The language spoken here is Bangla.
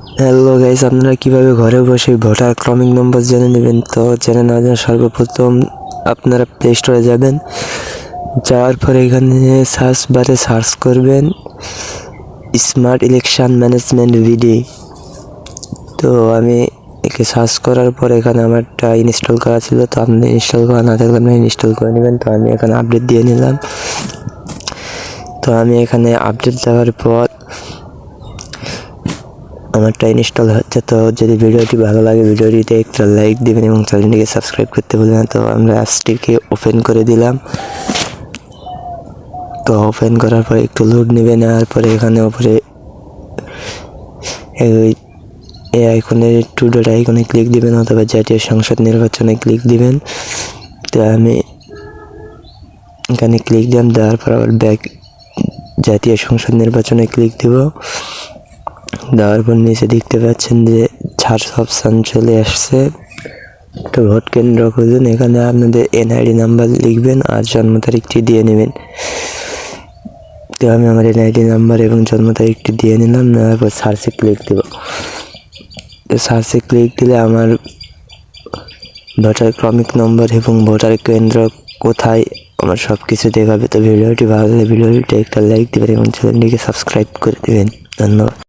হ্যালো গাইস, আপনারা কিভাবে ঘরে বসে ভোটার ক্রমিক নম্বর জেনে নেবেন? তো জেনে না জানা সর্বপ্রথম আপনারা প্লে স্টোরে যাবেন। যাওয়ার পরে এখানে সার্চ বারে সার্চ করবেন স্মার্ট ইলেকশন ম্যানেজমেন্ট ভিডি। তো আমি একে সার্চ করার পর এখানে আমারটা ইনস্টল করা ছিল, তো আপনি ইনস্টল করা না থাকলে আপনি ইনস্টল করে নেবেন। তো আমি এখানে আপডেট দিয়ে নিলাম। তো আমি এখানে আপডেট দেওয়ার পর আমারটা ইনস্টল হচ্ছে। তো যদি ভিডিওটি ভালো লাগে ভিডিওটিতে একটা লাইক দিবেন এবং চ্যানেলটিকে সাবস্ক্রাইব করতে ভুলবেন না। তো আমরা অ্যাপসটিকে ওপেন করে দিলাম। তো ওপেন করার পর একটু লোড নেবে, নেওয়ার পরে এখানে উপরে এই আইকনে টু ডট আইকনে ক্লিক দিবেন অথবা জাতীয় সংসদ নির্বাচনে ক্লিক দিবেন। তো আমি এখানে ক্লিক দিলাম, দেওয়ার পর আবার ব্যাক জাতীয় সংসদ নির্বাচনে ক্লিক দিব। দেওয়ার পর নিচে দেখতে পাচ্ছেন যে সার্চ অপশান চলে আসছে। তো ভোট কেন্দ্র খুঁজুন, এখানে আপনাদের এনআইডি নাম্বার লিখবেন আর জন্ম তারিখটি দিয়ে নেবেন। তো আমি আমার এনআইডি নাম্বার এবং জন্ম তারিখটি দিয়ে নিলাম, নেওয়ার পর সার্চে ক্লিক দেব। তো সার্চে ক্লিক দিলে আমার ভোটার ক্রমিক নম্বর এবং ভোটার কেন্দ্র কোথায় আমার সব কিছু দেখাবে। তো ভিডিওটি ভালো লাগলে ভিডিওটিতে একটা লাইক দেবেন এবং চ্যানেলটিকে সাবস্ক্রাইব করে দেবেন। ধন্যবাদ।